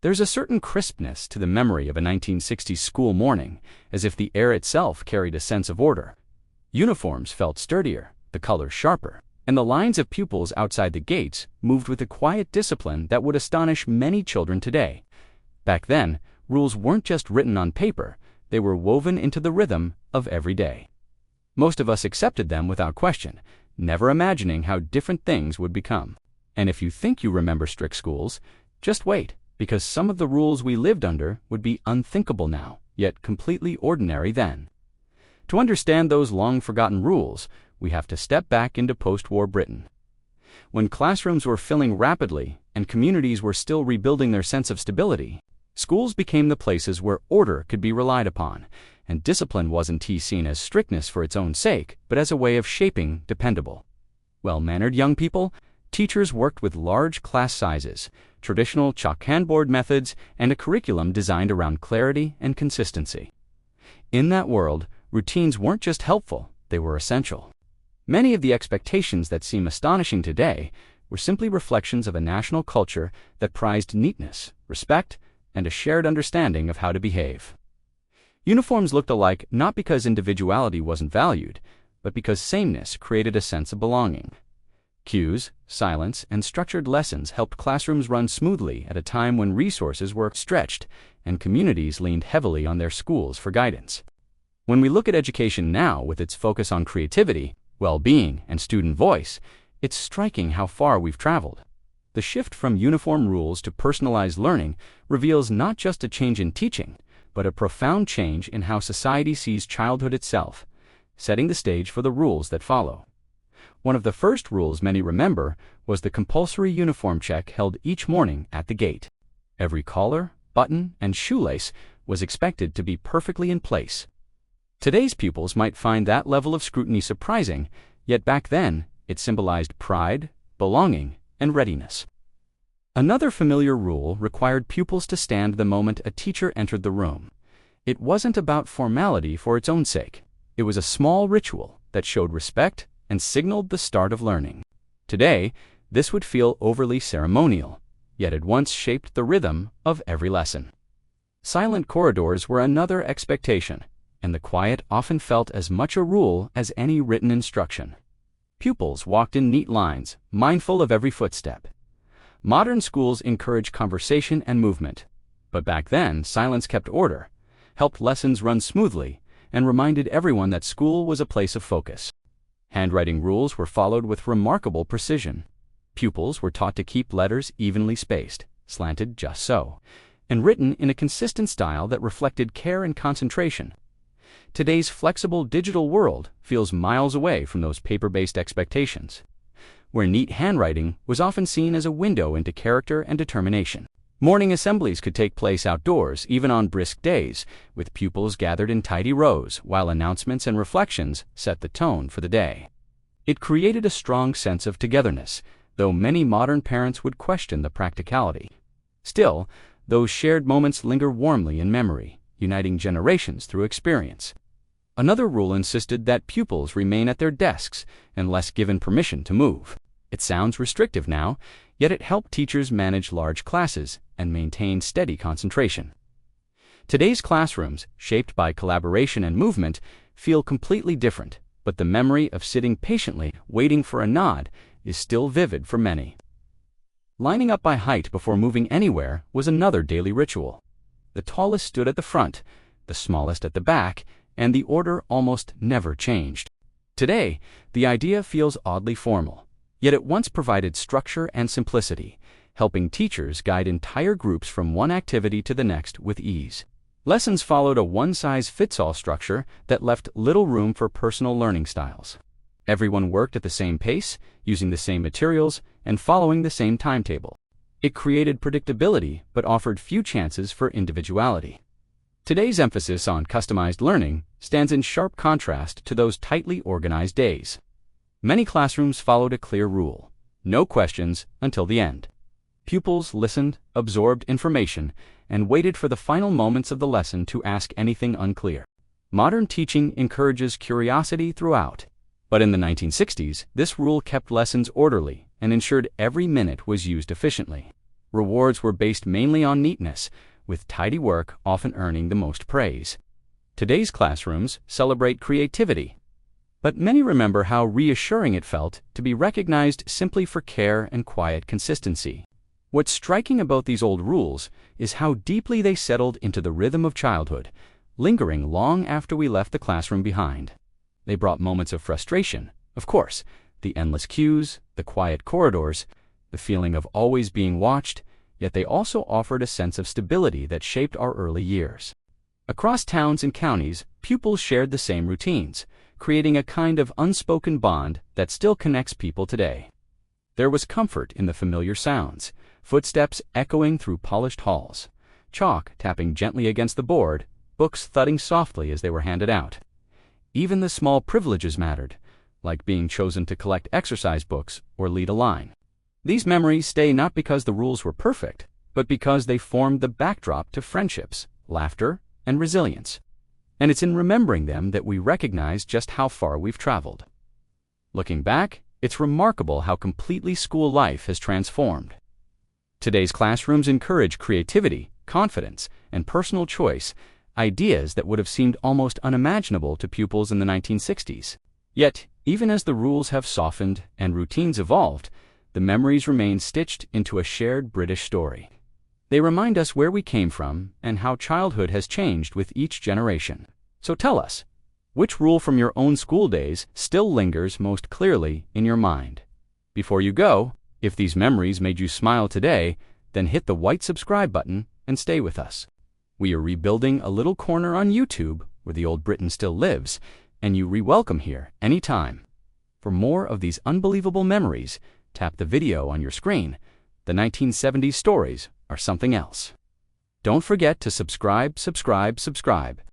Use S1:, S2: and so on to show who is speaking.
S1: There's a certain crispness to the memory of a 1960s school morning, as if the air itself carried a sense of order. Uniforms felt sturdier, the colors sharper, and the lines of pupils outside the gates moved with a quiet discipline that would astonish many children today. Back then, rules weren't just written on paper, they were woven into the rhythm of every day. Most of us accepted them without question, never imagining how different things would become. And if you think you remember strict schools, just wait, because some of the rules we lived under would be unthinkable now, yet completely ordinary then. To understand those long-forgotten rules, we have to step back into post-war Britain. When classrooms were filling rapidly and communities were still rebuilding their sense of stability, schools became the places where order could be relied upon, and discipline wasn't seen as strictness for its own sake, but as a way of shaping dependable, well-mannered young people. Teachers worked with large class sizes, traditional chalk-handboard methods, and a curriculum designed around clarity and consistency. In that world, routines weren't just helpful, they were essential. Many of the expectations that seem astonishing today were simply reflections of a national culture that prized neatness, respect, and a shared understanding of how to behave. Uniforms looked alike not because individuality wasn't valued, but because sameness created a sense of belonging. Cues, silence, and structured lessons helped classrooms run smoothly at a time when resources were stretched and communities leaned heavily on their schools for guidance. When we look at education now with its focus on creativity, well-being, and student voice, it's striking how far we've traveled. The shift from uniform rules to personalized learning reveals not just a change in teaching, but a profound change in how society sees childhood itself, setting the stage for the rules that follow. One of the first rules many remember was the compulsory uniform check held each morning at the gate. Every collar, button, and shoelace was expected to be perfectly in place. Today's pupils might find that level of scrutiny surprising, yet back then it symbolized pride, belonging, and readiness. Another familiar rule required pupils to stand the moment a teacher entered the room. It wasn't about formality for its own sake. It was a small ritual that showed respect and signaled the start of learning. Today, this would feel overly ceremonial, yet it once shaped the rhythm of every lesson. Silent corridors were another expectation, and the quiet often felt as much a rule as any written instruction. Pupils walked in neat lines, mindful of every footstep. Modern schools encourage conversation and movement, but back then silence kept order, helped lessons run smoothly, and reminded everyone that school was a place of focus. Handwriting rules were followed with remarkable precision. Pupils were taught to keep letters evenly spaced, slanted just so, and written in a consistent style that reflected care and concentration. Today's flexible digital world feels miles away from those paper-based expectations, where neat handwriting was often seen as a window into character and determination. Morning assemblies could take place outdoors, even on brisk days, with pupils gathered in tidy rows, while announcements and reflections set the tone for the day. It created a strong sense of togetherness, though many modern parents would question the practicality. Still, those shared moments linger warmly in memory, uniting generations through experience. Another rule insisted that pupils remain at their desks unless given permission to move. It sounds restrictive now, yet it helped teachers manage large classes and maintain steady concentration. Today's classrooms, shaped by collaboration and movement, feel completely different, but the memory of sitting patiently, waiting for a nod, is still vivid for many. Lining up by height before moving anywhere was another daily ritual. The tallest stood at the front, the smallest at the back, and the order almost never changed. Today, the idea feels oddly formal, yet it once provided structure and simplicity, helping teachers guide entire groups from one activity to the next with ease. Lessons followed a one-size-fits-all structure that left little room for personal learning styles. Everyone worked at the same pace, using the same materials, and following the same timetable. It created predictability but offered few chances for individuality. Today's emphasis on customized learning stands in sharp contrast to those tightly organized days. Many classrooms followed a clear rule: no questions until the end. Pupils listened, absorbed information, and waited for the final moments of the lesson to ask anything unclear. Modern teaching encourages curiosity throughout, but in the 1960s, this rule kept lessons orderly and ensured every minute was used efficiently. Rewards were based mainly on neatness, with tidy work often earning the most praise. Today's classrooms celebrate creativity, but many remember how reassuring it felt to be recognized simply for care and quiet consistency. What's striking about these old rules is how deeply they settled into the rhythm of childhood, lingering long after we left the classroom behind. They brought moments of frustration, of course, the endless queues, the quiet corridors, the feeling of always being watched, yet they also offered a sense of stability that shaped our early years. Across towns and counties, pupils shared the same routines, creating a kind of unspoken bond that still connects people today. There was comfort in the familiar sounds, footsteps echoing through polished halls, chalk tapping gently against the board, books thudding softly as they were handed out. Even the small privileges mattered, like being chosen to collect exercise books or lead a line. These memories stay not because the rules were perfect, but because they formed the backdrop to friendships, laughter, and resilience. And it's in remembering them that we recognize just how far we've traveled. Looking back, it's remarkable how completely school life has transformed. Today's classrooms encourage creativity, confidence, and personal choice, ideas that would have seemed almost unimaginable to pupils in the 1960s. Yet, even as the rules have softened and routines evolved, the memories remain stitched into a shared British story. They remind us where we came from and how childhood has changed with each generation. So tell us, which rule from your own school days still lingers most clearly in your mind? Before you go, if these memories made you smile today, then hit the white subscribe button and stay with us. We are rebuilding a little corner on YouTube where the old Britain still lives, and you re-welcome here anytime. For more of these unbelievable memories, tap the video on your screen. The 1970s stories are something else. Don't forget to subscribe.